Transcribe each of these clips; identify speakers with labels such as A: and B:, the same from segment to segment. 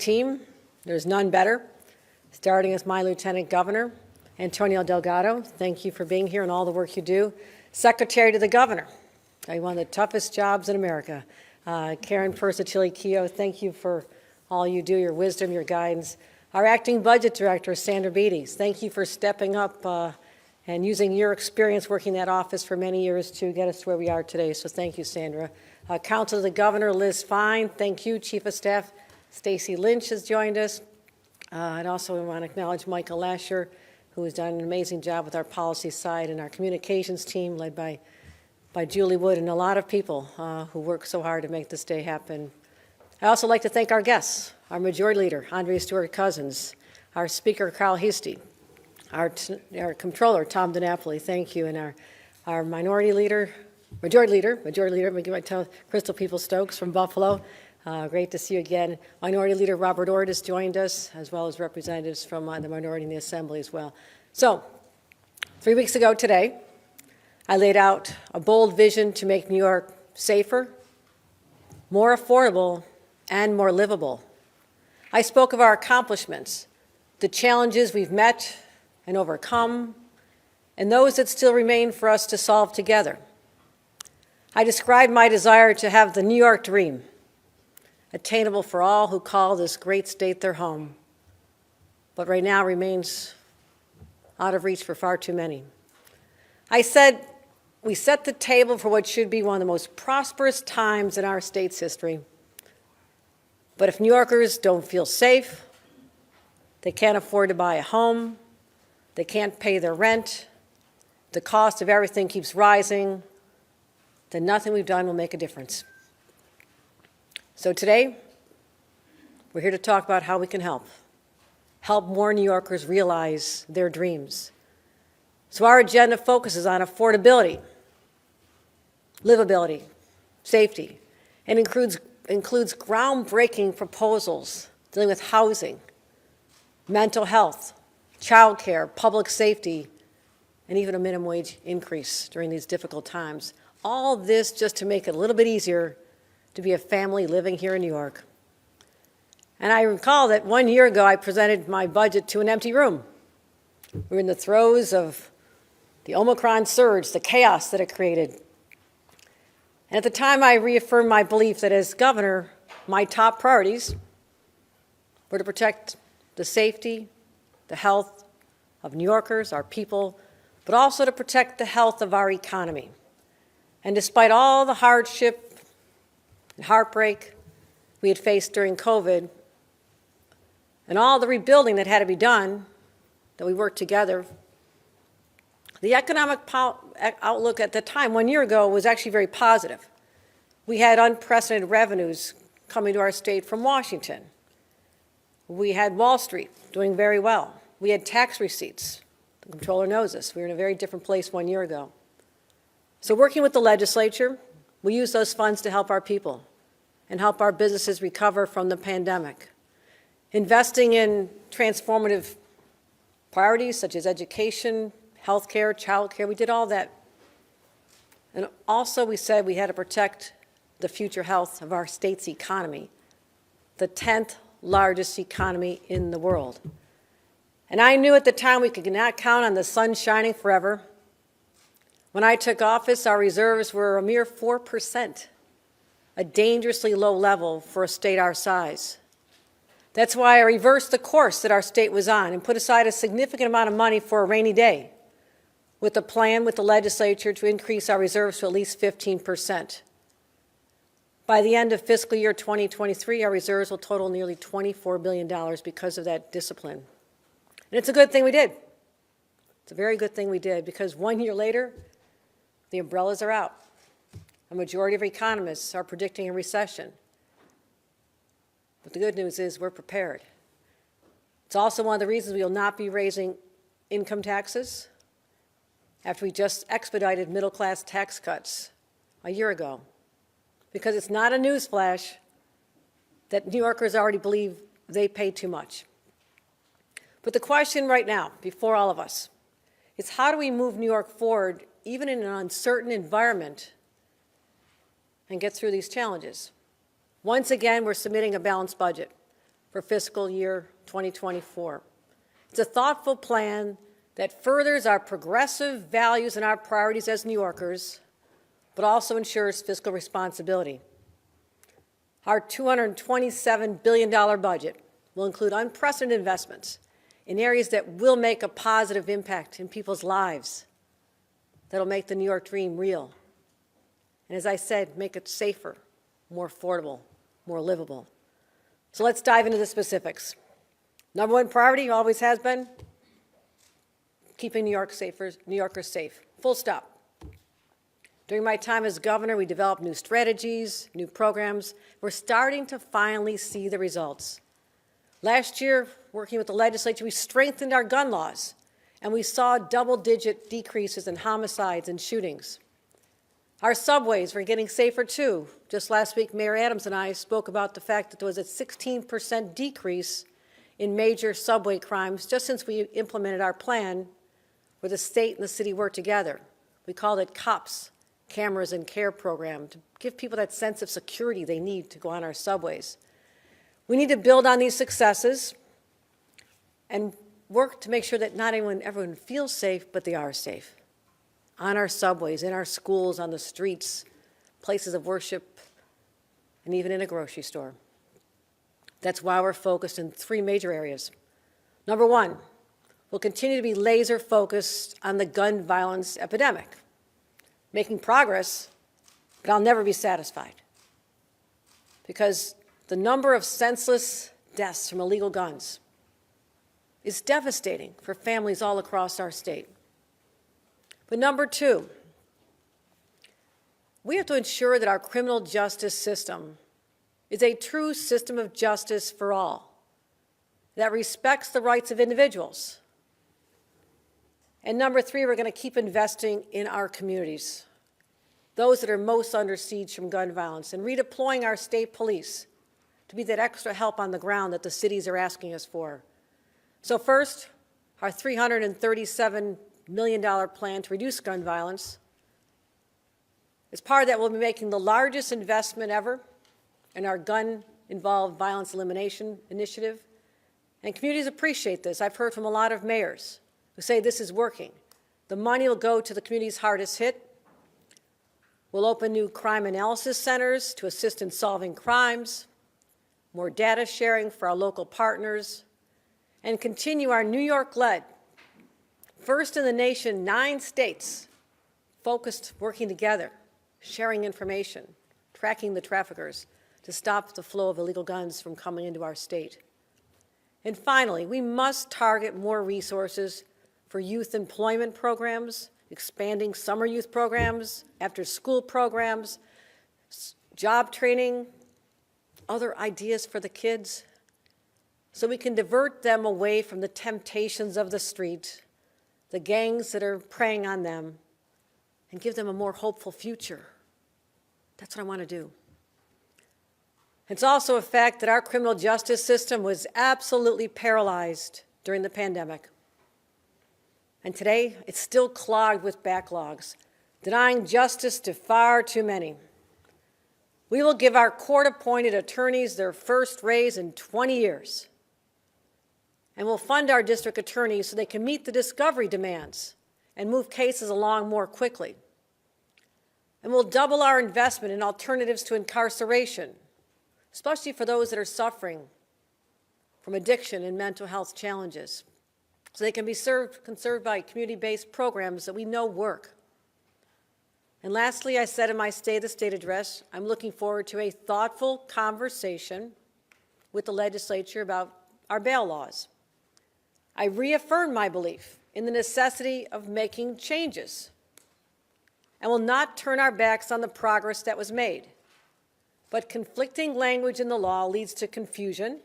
A: team. There's none better. Starting as my Lieutenant Governor, Antonio Delgado, thank you for being here and all the work you do. Secretary to the Governor, one of the toughest jobs in America. Karen Persachili-Keough, thank you for all you do, your wisdom, your guidance. Our Acting Budget Director, Sandra Beatties, thank you for stepping up and using your experience working that office for many years to get us to where we are today, so thank you, Sandra. Counsel to the Governor, Liz Fine, thank you. Chief of Staff Stacy Lynch has joined us. And also we want to acknowledge Michael Lasher, who has done an amazing job with our policy side, and our communications team led by Julie Wood, and a lot of people who work so hard to make this day happen. I also like to thank our guests, our Majority Leader, Andre Stewart-Cousins, our Speaker, Carl Heastie, our Comptroller, Tom DiNapoli, thank you, and our Majority Leader, I'm going to tell Crystal Peoples-Stokes from Buffalo. Great to see you again. Minority Leader Robert Ord has joined us, as well as representatives from the minority in the Assembly as well. So, 3 weeks ago today, I laid out a bold vision to make New York safer, more affordable, and more livable. I spoke of our accomplishments, the challenges we've met and overcome, and those that still remain for us to solve together. I described my desire to have the New York dream, attainable for all who call this great state their home, but right now remains out of reach for far too many. I said we set the table for what should be one of the most prosperous times in our state's history. But if New Yorkers don't feel safe, they can't afford to buy a home, they can't pay their rent, the cost of everything keeps rising, then nothing we've done will make a difference. So today, we're here to talk about how we can help more New Yorkers realize their dreams. So our agenda focuses on affordability, livability, safety, and includes groundbreaking proposals dealing with housing, mental health, child care, public safety, and even a minimum wage increase during these difficult times. All this just to make it a little bit easier to be a family living here in New York. And I recall that 1 year ago, I presented my budget to an empty room. We were in the throes of the Omicron surge, the chaos that it created. And at the time, I reaffirmed my belief that as governor, my top priorities were to protect the safety, the health of New Yorkers, our people, but also to protect the health of our economy. And despite all the hardship and heartbreak we had faced during COVID, and all the rebuilding that had to be done, that we worked together, the economic outlook at the time, 1 year ago, was actually very positive. We had unprecedented revenues coming to our state from Washington. We had Wall Street doing very well. We had tax receipts. The Comptroller knows this. We were in a very different place 1 year ago. So working with the legislature, we used those funds to help our people and help our businesses recover from the pandemic. Investing in transformative priorities such as education, healthcare, childcare, we did all that. And also we said we had to protect the future health of our state's economy, the 10th largest economy in the world. And I knew at the time we could not count on the sun shining forever. When I took office, our reserves were a mere 4%, a dangerously low level for a state our size. That's why I reversed the course that our state was on and put aside a significant amount of money for a rainy day, with a plan with the legislature to increase our reserves to at least 15%. By the end of fiscal year 2023, our reserves will total nearly $24 billion because of that discipline. And it's a good thing we did. It's a very good thing we did, because 1 year later, the umbrellas are out. A majority of economists are predicting a recession. But the good news is we're prepared. It's also one of the reasons we will not be raising income taxes after we just expedited middle-class tax cuts a year ago. Because it's not a newsflash that New Yorkers already believe they pay too much. But the question right now, before all of us, is how do we move New York forward, even in an uncertain environment, and get through these challenges? Once again, we're submitting a balanced budget, for fiscal year 2024. It's a thoughtful plan that furthers our progressive values and our priorities as New Yorkers, but also ensures fiscal responsibility. Our $227 billion budget will include unprecedented investments in areas that will make a positive impact in people's lives, that'll make the New York dream real. And as I said, make it safer, more affordable, more livable. So let's dive into the specifics. Number one priority always has been keeping New Yorkers safe. Full stop. During my time as governor, we developed new strategies, new programs. We're starting to finally see the results. Last year, working with the legislature, we strengthened our gun laws, and we saw double-digit decreases in homicides and shootings. Our subways were getting safer, too. Just last week, Mayor Adams and I spoke about the fact that there was a 16% decrease in major subway crimes just since we implemented our plan where the state and the city work together. We called it COPS, Cameras and Care Program, to give people that sense of security they need to go on our subways. We need to build on these successes and work to make sure that not everyone feels safe, but they are safe. On our subways, in our schools, on the streets, places of worship, and even in a grocery store. That's why we're focused in three major areas. Number one, we'll continue to be laser focused on the gun violence epidemic, making progress, but I'll never be satisfied. Because the number of senseless deaths from illegal guns is devastating for families all across our state. But number two, we have to ensure that our criminal justice system is a true system of justice for all, that respects the rights of individuals. And number three, we're going to keep investing in our communities, those that are most under siege from gun violence, and redeploying our state police to be that extra help on the ground that the cities are asking us for. So first, our $337 million plan to reduce gun violence. As part of that, we'll be making the largest investment ever in our gun-involved violence elimination initiative. And communities appreciate this. I've heard from a lot of mayors who say this is working. The money will go to the communities hardest hit. We'll open new crime analysis centers to assist in solving crimes, more data sharing for our local partners, and continue our New York-led, first in the nation, 9 states focused, working together, sharing information, tracking the traffickers to stop the flow of illegal guns from coming into our state. And finally, we must target more resources for youth employment programs, expanding summer youth programs, after-school programs, job training, other ideas for the kids, so we can divert them away from the temptations of the street, the gangs that are preying on them, and give them a more hopeful future. That's what I want to do. It's also a fact that our criminal justice system was absolutely paralyzed during the pandemic. And today, it's still clogged with backlogs, denying justice to far too many. We will give our court-appointed attorneys their first raise in 20 years. And we'll fund our district attorneys so they can meet the discovery demands and move cases along more quickly. And we'll double our investment in alternatives to incarceration, especially for those that are suffering from addiction and mental health challenges, so they can be conserved by community-based programs that we know work. And lastly, I said in my State of the State address, I'm looking forward to a thoughtful conversation with the legislature about our bail laws. I reaffirm my belief in the necessity of making changes and will not turn our backs on the progress that was made. But conflicting language in the law leads to confusion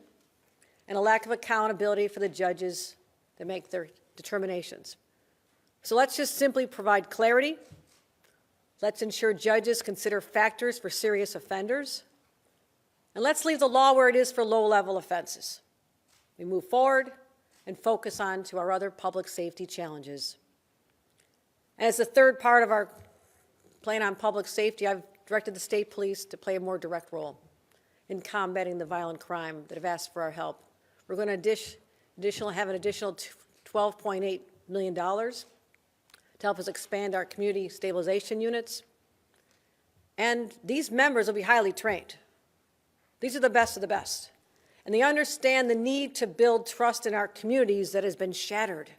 A: and a lack of accountability for the judges that make their determinations. So let's just simply provide clarity. Let's ensure judges consider factors for serious offenders. And let's leave the law where it is for low-level offenses. We move forward and focus on to our other public safety challenges. And as the third part of our plan on public safety, I've directed the state police to play a more direct role in combating the violent crime that have asked for our help. We're going to have an additional $12.8 million to help us expand our community stabilization units. And these members will be highly trained. These are the best of the best. And they understand the need to build trust in our communities that has been shattered.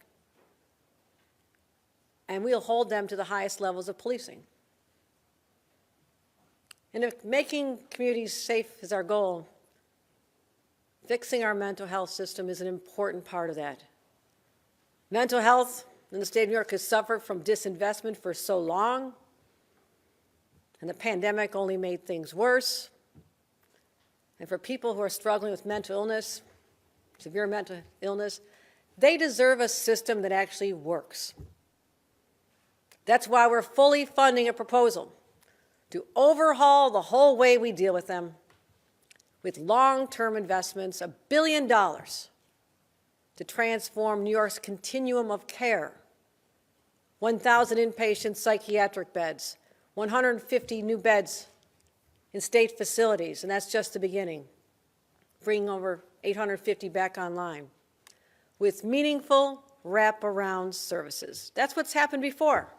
A: And we'll hold them to the highest levels of policing. And if making communities safe is our goal, fixing our mental health system is an important part of that. Mental health in the state of New York has suffered from disinvestment for so long, and the pandemic only made things worse. And for people who are struggling with mental illness, severe mental illness, they deserve a system that actually works. That's why we're fully funding a proposal to overhaul the whole way we deal with them with long-term investments, $1 billion to transform New York's continuum of care, 1,000 inpatient psychiatric beds, 150 new beds in state facilities, and that's just the beginning, bringing over 850 back online, with meaningful wraparound services. That's what's happened before.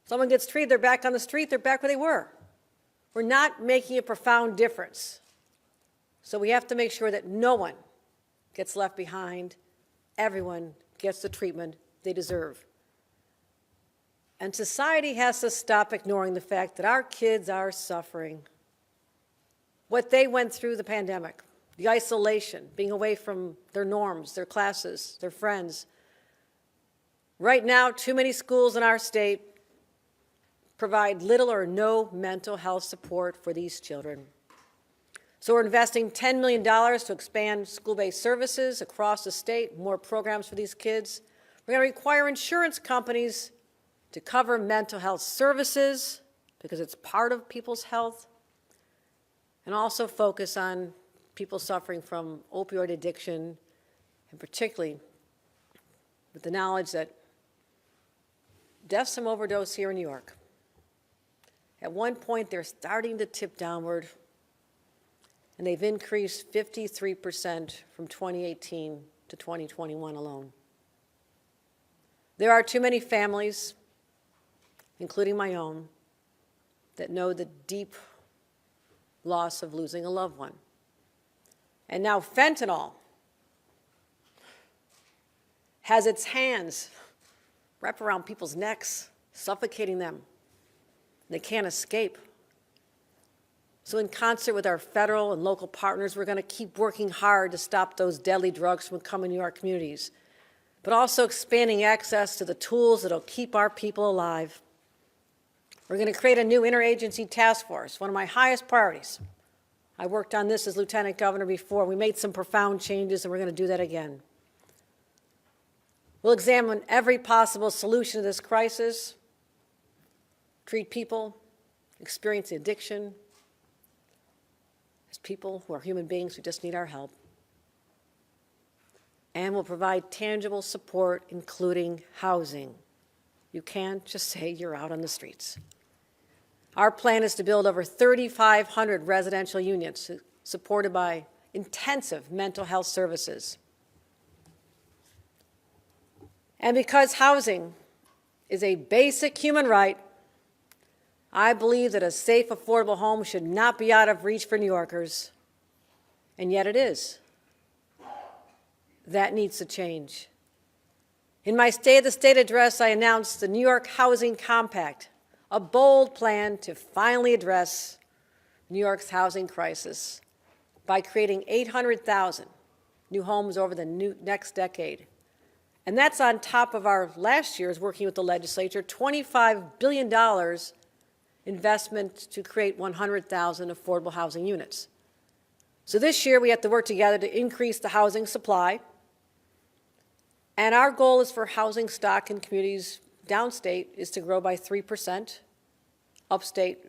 A: Someone gets treated, they're back on the street, they're back where they were. We're not making a profound difference. So we have to make sure that no one gets left behind. Everyone gets the treatment they deserve. And society has to stop ignoring the fact that our kids are suffering. What they went through the pandemic, the isolation, being away from their norms, their classes, their friends. Right now, too many schools in our state provide little or no mental health support for these children. So we're investing $10 million to expand school-based services across the state, more programs for these kids. We're going to require insurance companies to cover mental health services because it's part of people's health, and also focus on people suffering from opioid addiction, and particularly with the knowledge that deaths from overdose here in New York, at one point they're starting to tip downward, and they've increased 53% from 2018 to 2021 alone. There are too many families, including my own, that know the deep loss of losing a loved one. And now fentanyl has its hands wrapped around people's necks, suffocating them. They can't escape. So in concert with our federal and local partners, we're going to keep working hard to stop those deadly drugs from coming to our communities, but also expanding access to the tools that will keep our people alive. We're going to create a new interagency task force, one of my highest priorities. I worked on this as lieutenant governor before. We made some profound changes, and we're going to do that again. We'll examine every possible solution to this crisis, treat people experiencing addiction as people who are human beings who just need our help, and we'll provide tangible support, including housing. You can't just say you're out on the streets. Our plan is to build over 3,500 residential units supported by intensive mental health services. And because housing is a basic human right, I believe that a safe, affordable home should not be out of reach for New Yorkers, and yet it is. That needs to change. In my State of the State address, I announced the New York Housing Compact, a bold plan to finally address New York's housing crisis by creating 800,000 new homes over the next decade. And that's on top of our last year's working with the legislature, $25 billion investment to create 100,000 affordable housing units. So this year we have to work together to increase the housing supply. And our goal is for housing stock in communities downstate is to grow by 3%, upstate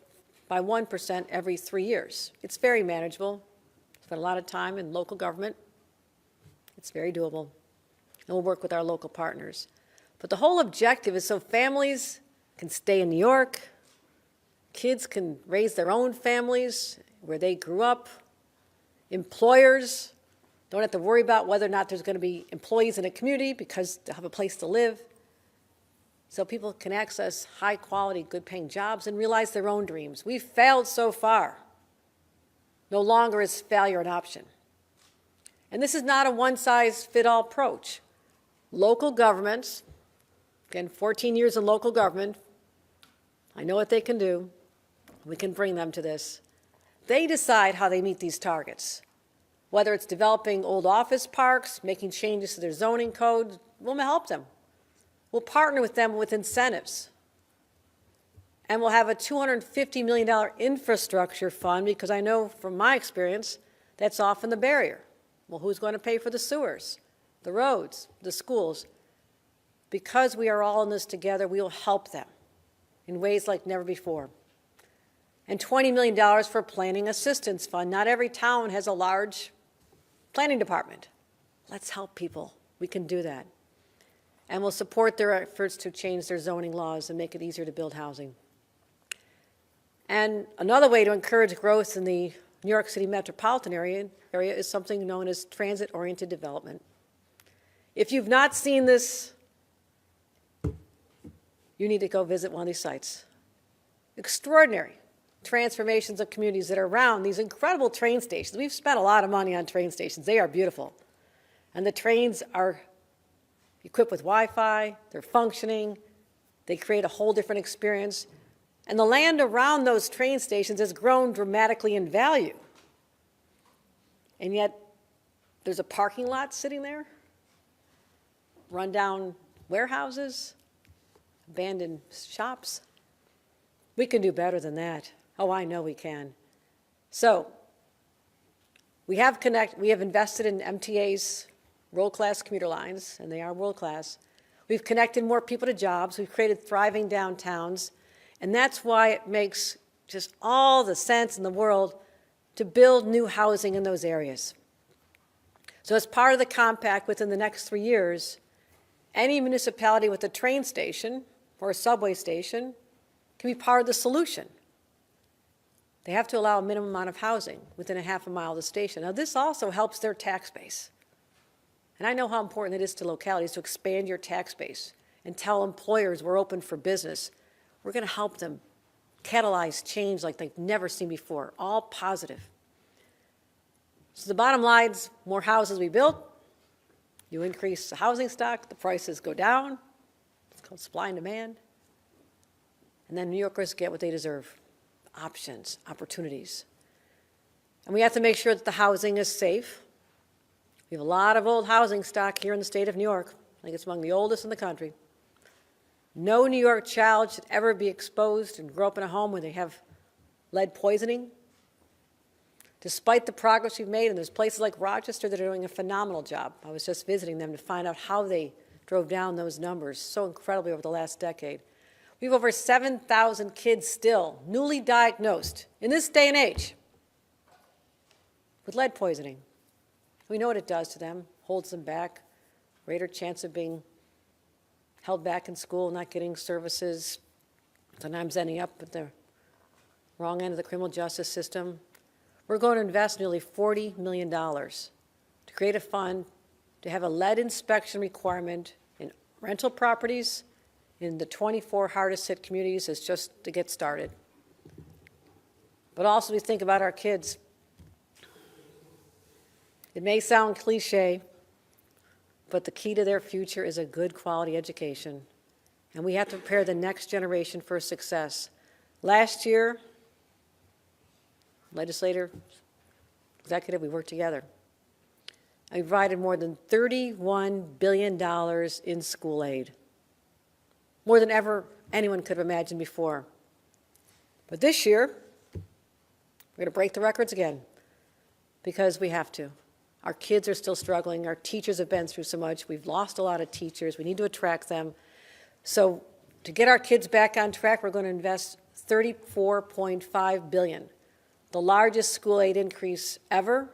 A: by 1% every 3 years. It's very manageable. Spent a lot of time in local government. It's very doable. And we'll work with our local partners. But the whole objective is so families can stay in New York, kids can raise their own families where they grew up, employers Don't have to worry about whether or not there's going to be employees in a community because they'll have a place to live. So people can access high-quality, good-paying jobs and realize their own dreams. We've failed so far. No longer is failure an option. And this is not a one-size-fits-all approach. Local governments, again, 14 years in local government, I know what they can do. We can bring them to this. They decide how they meet these targets. Whether it's developing old office parks, making changes to their zoning code, we'll help them. We'll partner with them with incentives. And we'll have a $250 million infrastructure fund, because I know from my experience that's often the barrier. Well, who's going to pay for the sewers, the roads, the schools? Because we are all in this together, we will help them in ways like never before. And $20 million for planning assistance fund. Not every town has a large planning department. Let's help people. We can do that. And we'll support their efforts to change their zoning laws and make it easier to build housing. And another way to encourage growth in the New York City metropolitan area is something known as transit-oriented development. If you've not seen this, you need to go visit one of these sites. Extraordinary transformations of communities that are around these incredible train stations. We've spent a lot of money on train stations. They are beautiful. And the trains are equipped with Wi-Fi, they're functioning, they create a whole different experience. And the land around those train stations has grown dramatically in value. And yet, there's a parking lot sitting there, rundown warehouses, abandoned shops. We can do better than that. Oh, I know we can. So, we have invested in MTA's world-class commuter lines, and they are world-class. We've connected more people to jobs. We've created thriving downtowns. And that's why it makes just all the sense in the world to build new housing in those areas. So as part of the compact within the next 3 years, any municipality with a train station or a subway station can be part of the solution. They have to allow a minimum amount of housing within a half a mile of the station. Now, this also helps their tax base. And I know how important it is to localities to expand your tax base and tell employers we're open for business. We're going to help them catalyze change like they've never seen before, all positive. So the bottom line is more houses we build, you increase the housing stock, the prices go down. It's called supply and demand. And then New Yorkers get what they deserve, options, opportunities. And we have to make sure that the housing is safe. We have a lot of old housing stock here in the state of New York. I think it's among the oldest in the country. No New York child should ever be exposed and grow up in a home where they have lead poisoning. Despite the progress we've made, and there's places like Rochester that are doing a phenomenal job. I was just visiting them to find out how they drove down those numbers so incredibly over the last decade. We have over 7,000 kids still newly diagnosed in this day and age with lead poisoning. We know what it does to them, holds them back, greater chance of being held back in school, not getting services, sometimes ending up at the wrong end of the criminal justice system. We're going to invest nearly $40 million to create a fund to have a lead inspection requirement in rental properties in the 24 hardest hit communities is just to get started. But also we think about our kids. It may sound cliche, but the key to their future is a good quality education. And we have to prepare the next generation for success. Last year, legislator, executive, we worked together. I provided more than $31 billion in school aid. More than ever anyone could have imagined before. But this year, we're going to break the records again because we have to. Our kids are still struggling. Our teachers have been through so much. We've lost a lot of teachers. We need to attract them. So to get our kids back on track, we're going to invest $34.5 billion, the largest school aid increase ever,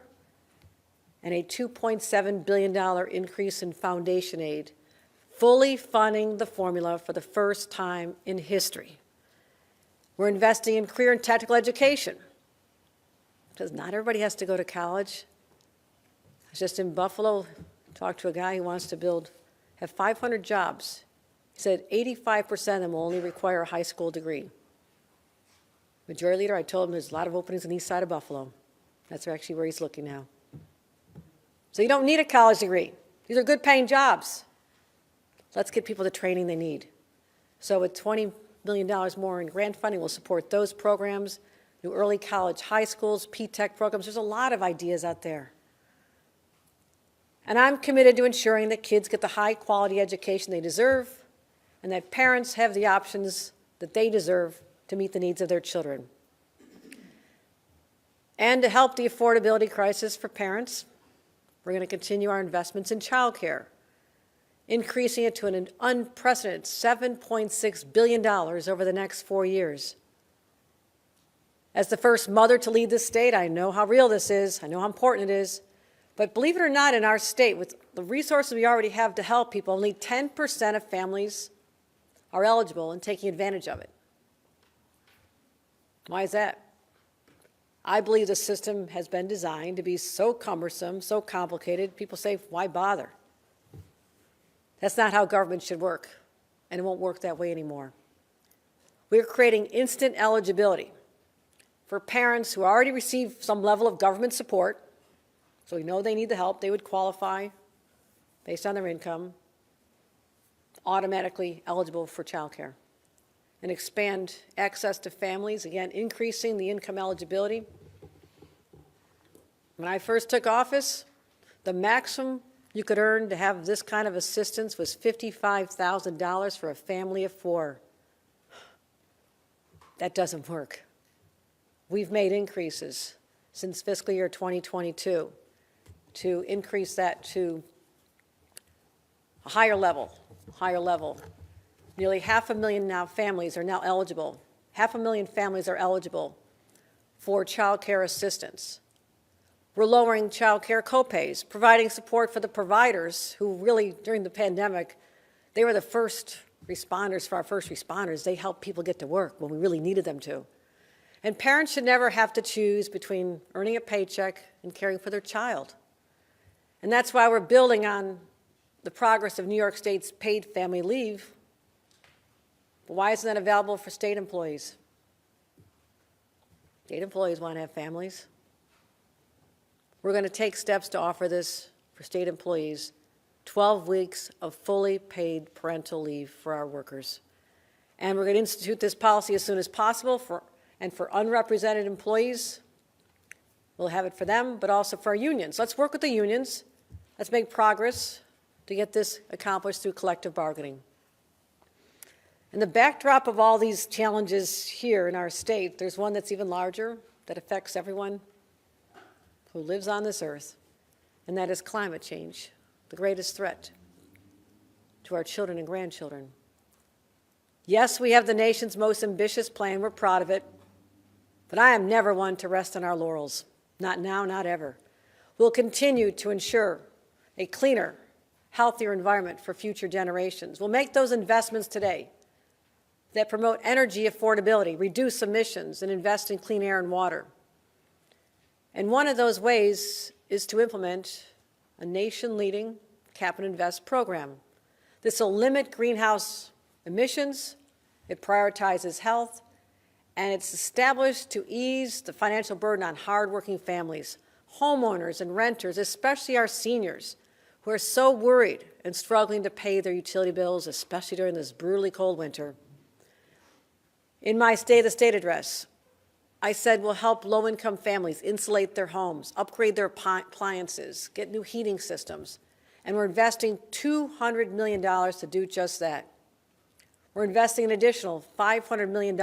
A: and a $2.7 billion increase in foundation aid, fully funding the formula for the first time in history. We're investing in career and technical education, because not everybody has to go to college. I was just in Buffalo, talked to a guy who wants to have 500 jobs. He said 85% of them will only require a high school degree. Majority Leader, I told him there's a lot of openings on the east side of Buffalo. That's actually where he's looking now. So you don't need a college degree. These are good paying jobs. Let's get people the training they need. So with $20 million more in grant funding, we'll support those programs, new early college, high schools, P-Tech programs. There's a lot of ideas out there. And I'm committed to ensuring that kids get the high quality education they deserve and that parents have the options that they deserve to meet the needs of their children. And to help the affordability crisis for parents, we're going to continue our investments in childcare, increasing it to an unprecedented $7.6 billion over the next 4 years. As the first mother to lead this state, I know how real this is, I know how important it is, but believe it or not, in our state, with the resources we already have to help people, only 10% of families are eligible and taking advantage of it. Why is that? I believe the system has been designed to be so cumbersome, so complicated, people say, why bother? That's not how government should work, and it won't work that way anymore. We're creating instant eligibility for parents who already receive some level of government support, so we know they need the help, they would qualify based on their income, automatically eligible for child care. And expand access to families, again, increasing the income eligibility. When I first took office, the maximum you could earn to have this kind of assistance was $55,000 for a family of 4. That doesn't work. We've made increases since fiscal year 2022 to increase that to a higher level. Nearly 500,000 families are now eligible. 500,000 families are eligible for child care assistance. We're lowering child care copays, providing support for the providers who really, during the pandemic, they were the first responders for our first responders. They helped people get to work when we really needed them to. And parents should never have to choose between earning a paycheck and caring for their child. And that's why we're building on the progress of New York State's paid family leave. But why isn't that available for state employees? State employees want to have families. We're going to take steps to offer this for state employees, 12 weeks of fully paid parental leave for our workers. And we're going to institute this policy as soon as possible for unrepresented employees. We'll have it for them, but also for our unions. Let's work with the unions. Let's make progress to get this accomplished through collective bargaining. In the backdrop of all these challenges here in our state, there's one that's even larger that affects everyone who lives on this earth, and that is climate change, the greatest threat to our children and grandchildren. Yes, we have the nation's most ambitious plan. We're proud of it. But I am never one to rest on our laurels. Not now, not ever. We'll continue to ensure a cleaner, healthier environment for future generations. We'll make those investments today that promote energy affordability, reduce emissions, and invest in clean air and water. And one of those ways is to implement a nation-leading cap and invest program. This will limit greenhouse emissions, it prioritizes health, and it's established to ease the financial burden on hardworking families, homeowners and renters, especially our seniors, who are so worried and struggling to pay their utility bills, especially during this brutally cold winter. In my State of the State address, I said we'll help low-income families insulate their homes, upgrade their appliances, get new heating systems, and we're investing $200 million to do just that. We're investing an additional $500 million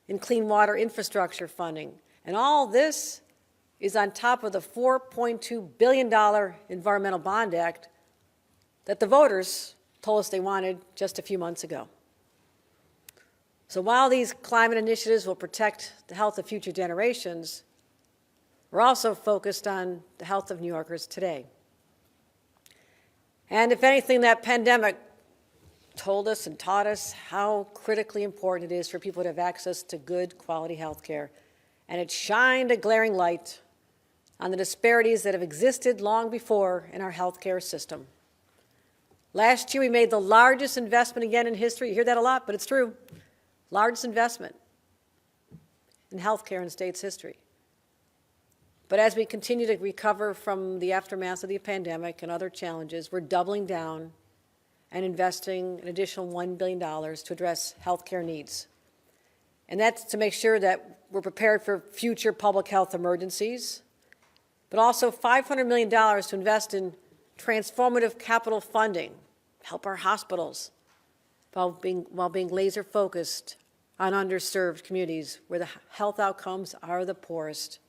A: in clean water infrastructure funding, and all this is on top of the $4.2 billion Environmental Bond Act that the voters told us they wanted just a few months ago. So while these climate initiatives will protect the health of future generations, we're also focused on the health of New Yorkers today. And if anything, that pandemic told us and taught us how critically important it is for people to have access to good quality health care. And it shined a glaring light on the disparities that have existed long before in our healthcare system. Last year, we made the largest investment again in history. You hear that a lot, but it's true. Largest investment in healthcare in the state's history. But as we continue to recover from the aftermath of the pandemic and other challenges, we're doubling down and investing an additional $1 billion to address healthcare needs. And that's to make sure that we're prepared for future public health emergencies, but also $500 million to invest in transformative capital funding, help our hospitals, while being laser focused on underserved communities where the health outcomes are the poorest.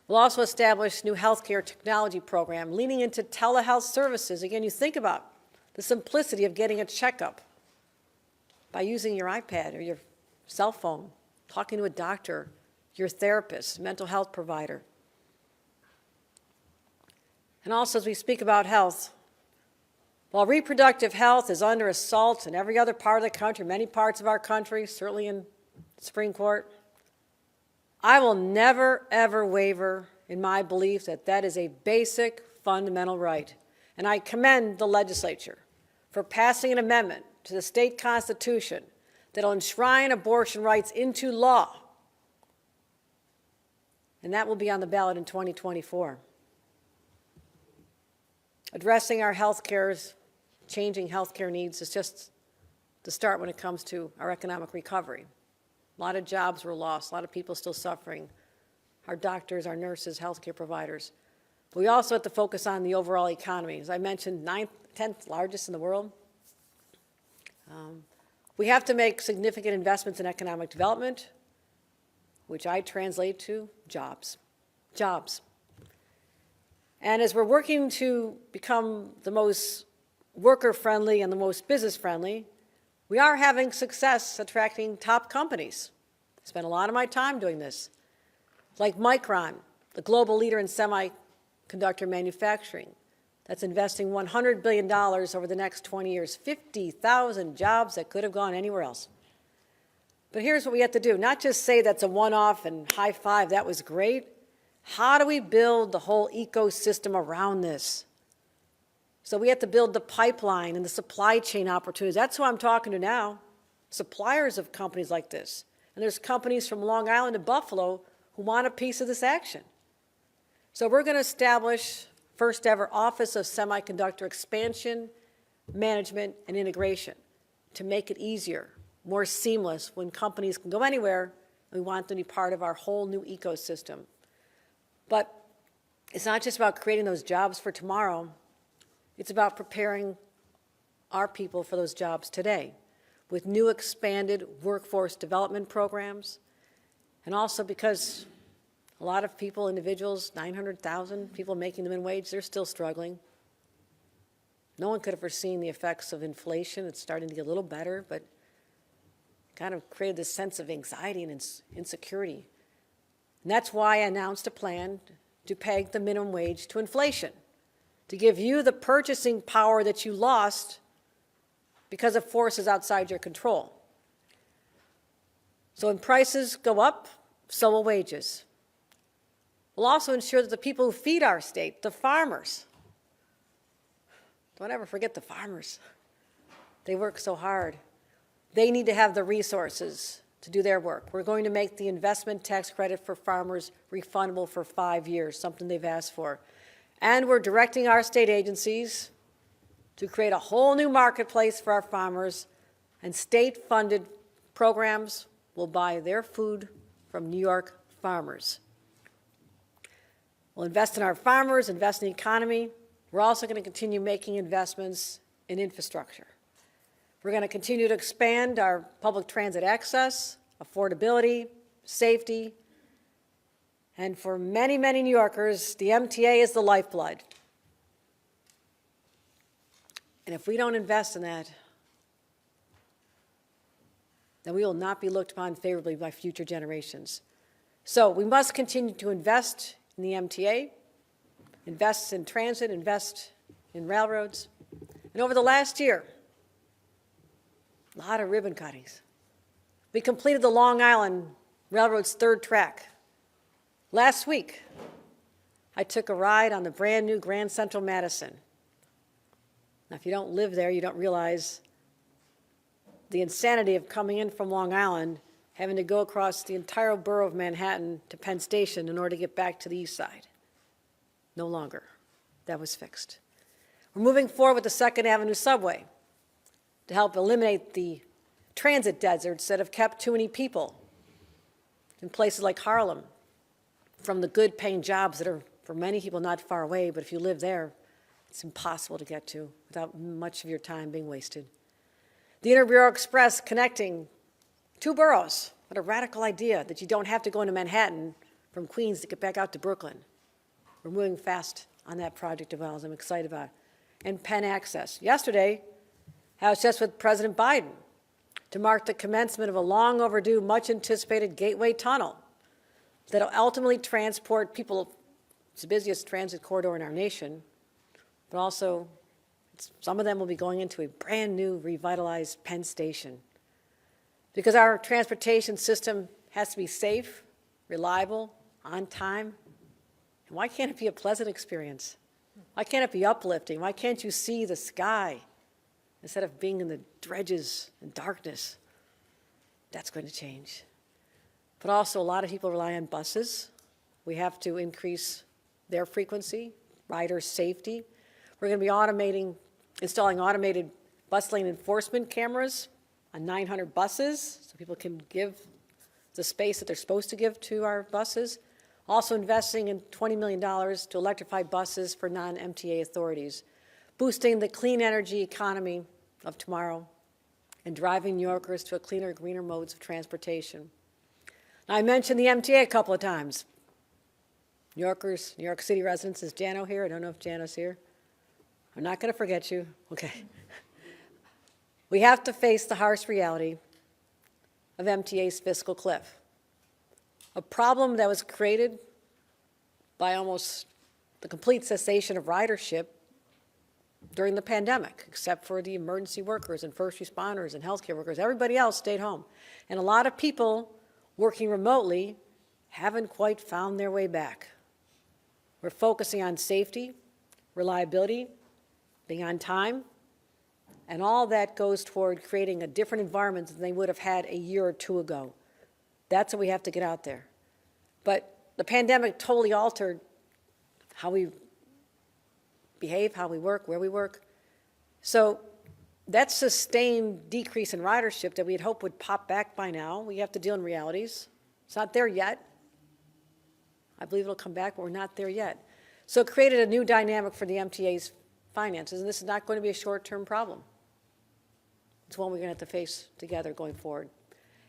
A: We'll also establish new healthcare technology program leaning into telehealth services. Again, you think about the simplicity of getting a checkup by using your iPad or your cell phone, talking to a doctor, your therapist, mental health provider. And also, as we speak about health, while reproductive health is under assault in every other part of the country, many parts of our country, certainly in the Supreme Court, I will never, ever waver in my belief that that is a basic, fundamental right. And I commend the legislature for passing an amendment to the state constitution that will enshrine abortion rights into law. And that will be on the ballot in 2024. Addressing our changing healthcare needs is just the start when it comes to our economic recovery. A lot of jobs were lost, a lot of people still suffering, our doctors, our nurses, healthcare providers. But we also have to focus on the overall economy. As I mentioned, 10th largest in the world. We have to make significant investments in economic development, which I translate to jobs. Jobs. And as we're working to become the most worker-friendly and the most business-friendly, we are having success attracting top companies. I spend a lot of my time doing this. Like Migrant, the global leader in semiconductor manufacturing, that's investing $100 billion over the next 20 years, 50,000 jobs that could have gone anywhere else. But here's what we have to do. Not just say that's a one-off and high five, that was great. How do we build the whole ecosystem around this? So we have to build the pipeline and the supply chain opportunities. That's who I'm talking to now, suppliers of companies like this. And there's companies from Long Island to Buffalo who want a piece of this action. So we're going to establish first ever Office of Semiconductor Expansion, Management, and Integration to make it easier, more seamless when companies can go anywhere and we want them to be part of our whole new ecosystem. But it's not just about creating those jobs for tomorrow. It's about preparing our people for those jobs today with new expanded workforce development programs. And also because a lot of people, individuals, 900,000 people making the minimum wage, they're still struggling. No one could have foreseen the effects of inflation. It's starting to get a little better, but kind of created this sense of anxiety and insecurity. And that's why I announced a plan to peg the minimum wage to inflation, to give you the purchasing power that you lost because of forces outside your control. So when prices go up, so will wages. We'll also ensure that the people who feed our state, the farmers, don't ever forget the farmers. They work so hard. They need to have the resources to do their work. We're going to make the investment tax credit for farmers refundable for 5 years, something they've asked for. And we're directing our state agencies to create a whole new marketplace for our farmers, and state-funded programs will buy their food from New York farmers. We'll invest in our farmers, invest in the economy. We're also going to continue making investments in infrastructure. We're going to continue to expand our public transit access, affordability, safety, and for many, many New Yorkers, the MTA is the lifeblood. And if we don't invest in that, then we will not be looked upon favorably by future generations. So we must continue to invest in the MTA, invest in transit, invest in railroads. And over the last year, a lot of ribbon cuttings. We completed the Long Island Railroad's third track. Last week, I took a ride on the brand new Grand Central Madison. Now, if you don't live there, you don't realize the insanity of coming in from Long Island, having to go across the entire borough of Manhattan to Penn Station in order to get back to the east side. No longer. That was fixed. We're moving forward with the 2nd Avenue subway to help eliminate the transit deserts that have kept too many people in places like Harlem from the good paying jobs that are for many people not far away, but if you live there, it's impossible to get to without much of your time being wasted. The Interborough Express connecting 2 boroughs. What a radical idea that you don't have to go into Manhattan from Queens to get back out to Brooklyn. We're moving fast on that project as well, as I'm excited about it. And Penn Access. Yesterday, I was just with President Biden to mark the commencement of a long overdue, much anticipated Gateway Tunnel that will ultimately transport people. It's the busiest transit corridor in our nation, but also some of them will be going into a brand new revitalized Penn Station. Because our transportation system has to be safe, reliable, on time. And why can't it be a pleasant experience? Why can't it be uplifting? Why can't you see the sky instead of being in the dredges and darkness? That's going to change. But also, a lot of people rely on buses. We have to increase their frequency, rider safety. We're going to be installing automated bus lane enforcement cameras on 900 buses so people can give the space that they're supposed to give to our buses. Also investing in $20 million to electrify buses for non-MTA authorities, boosting the clean energy economy of tomorrow and driving New Yorkers to a cleaner, greener modes of transportation. Now, I mentioned the MTA a couple of times. New Yorkers, New York City residents, is Jano here? I don't know if Jano's here. I'm not going to forget you. Okay. We have to face the harsh reality of MTA's fiscal cliff, a problem that was created by almost the complete cessation of ridership during the pandemic, except for the emergency workers and first responders and healthcare workers. Everybody else stayed home. And a lot of people working remotely haven't quite found their way back. We're focusing on safety, reliability, being on time, and all that goes toward creating a different environment than they would have had a year or two ago. That's what we have to get out there. But the pandemic totally altered how we behave, how we work, where we work. So that sustained decrease in ridership that we had hoped would pop back by now, we have to deal in realities. It's not there yet. I believe it'll come back, but we're not there yet. So it created a new dynamic for the MTA's finances, and this is not going to be a short-term problem. It's one we're going to have to face together going forward.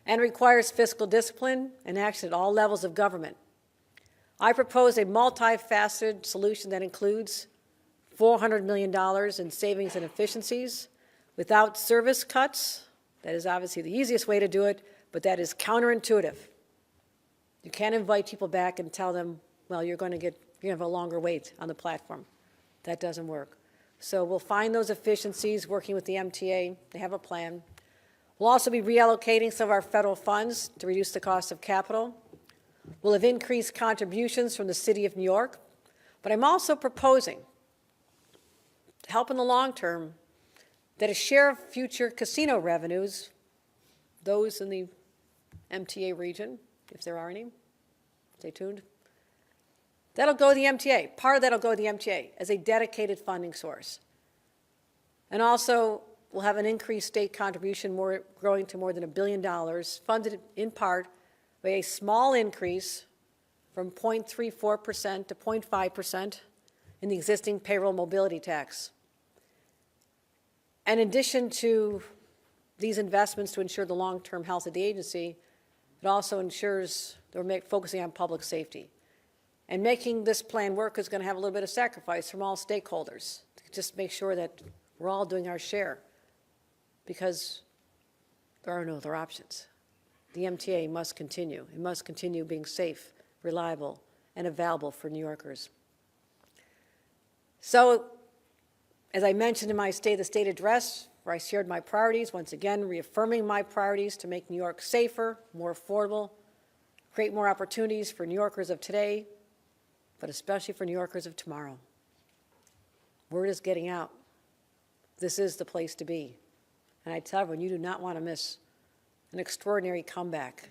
A: And requires fiscal discipline and action at all levels of government. I propose a multifaceted solution that includes $400 million in savings and efficiencies without service cuts. That is obviously the easiest way to do it, but that is counterintuitive. You can't invite people back and tell them, well, you're going to have a longer wait on the platform. That doesn't work. So we'll find those efficiencies working with the MTA. They have a plan. We'll also be reallocating some of our federal funds to reduce the cost of capital. We'll have increased contributions from the City of New York. But I'm also proposing to help in the long term that a share of future casino revenues, those in the MTA region, if there are any, stay tuned, that'll go to the MTA. Part of that will go to the MTA as a dedicated funding source. And also, we'll have an increased state contribution growing to more than $1 billion, funded in part by a small increase from 0.34% to 0.5% in the existing payroll mobility tax. And in addition to these investments to ensure the long-term health of the agency, it also ensures that we're focusing on public safety. And making this plan work is going to have a little bit of sacrifice from all stakeholders to just make sure that we're all doing our share, because there are no other options. The MTA must continue. It must continue being safe, reliable, and available for New Yorkers. So, as I mentioned in my State of the State address, where I shared my priorities, once again reaffirming my priorities to make New York safer, more affordable, create more opportunities for New Yorkers of today, but especially for New Yorkers of tomorrow. Word is getting out. This is the place to be. And I tell everyone, you do not want to miss an extraordinary comeback,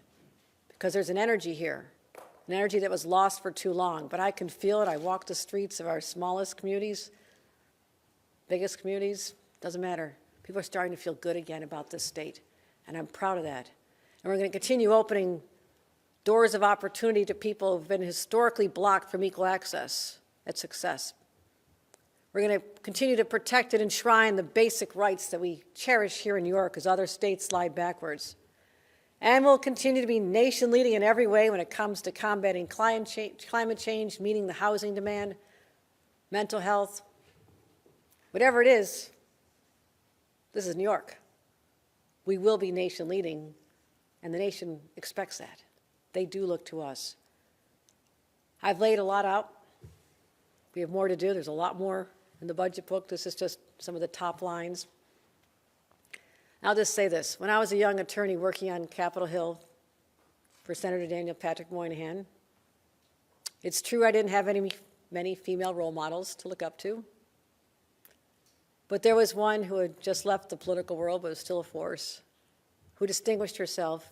A: because there's an energy here, an energy that was lost for too long. But I can feel it. I walk the streets of our smallest communities, biggest communities, doesn't matter. People are starting to feel good again about this state, and I'm proud of that. And we're going to continue opening doors of opportunity to people who've been historically blocked from equal access at success. We're going to continue to protect and enshrine the basic rights that we cherish here in New York as other states slide backwards. And we'll continue to be nation leading in every way when it comes to combating climate change, meeting the housing demand, mental health, whatever it is. This is New York. We will be nation leading, and the nation expects that. They do look to us. I've laid a lot out. We have more to do. There's a lot more in the budget book. This is just some of the top lines. I'll just say this. When I was a young attorney working on Capitol Hill for Senator Daniel Patrick Moynihan, it's true I didn't have many female role models to look up to. But there was one who had just left the political world but was still a force, who distinguished herself,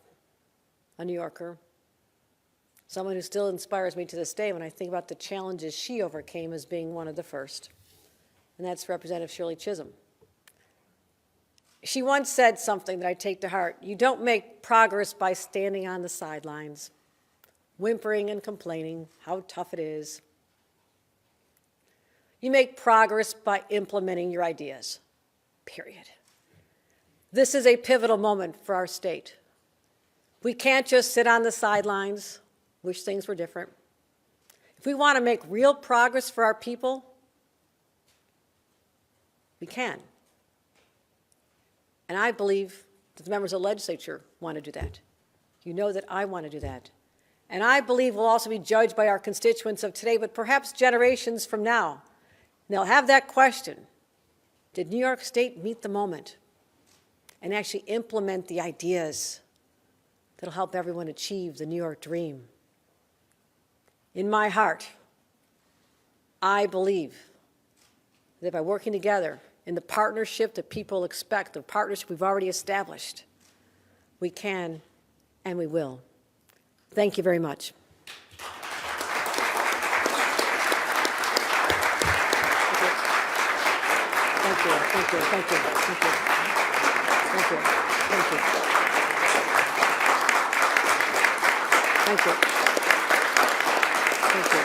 A: a New Yorker, someone who still inspires me to this day when I think about the challenges she overcame as being one of the first, and that's Representative Shirley Chisholm. She once said something that I take to heart. You don't make progress by standing on the sidelines, whimpering and complaining how tough it is. You make progress by implementing your ideas, period. This is a pivotal moment for our state. We can't just sit on the sidelines, wish things were different. If we want to make real progress for our people, we can. And I believe that the members of the legislature want to do that. You know that I want to do that. And I believe we'll also be judged by our constituents of today, but perhaps generations from now. And they'll have that question. Did New York State meet the moment and actually implement the ideas that'll help everyone achieve the New York dream? In my heart, I believe that by working together in the partnership that people expect, the partnership we've already established, we can and we will. Thank you very much. Thank you, thank you, thank you, thank you, thank you, thank you, thank you, thank you,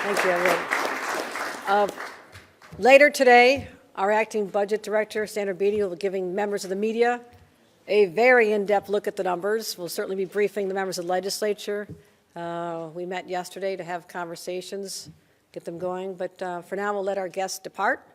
A: thank you, everyone. Later today, our acting budget director, Sandra Beatty, will be giving members of the media a very in-depth look at the numbers. We'll certainly be briefing the members of the legislature. We met yesterday to have conversations, get them going. But for now, we'll let our guests depart.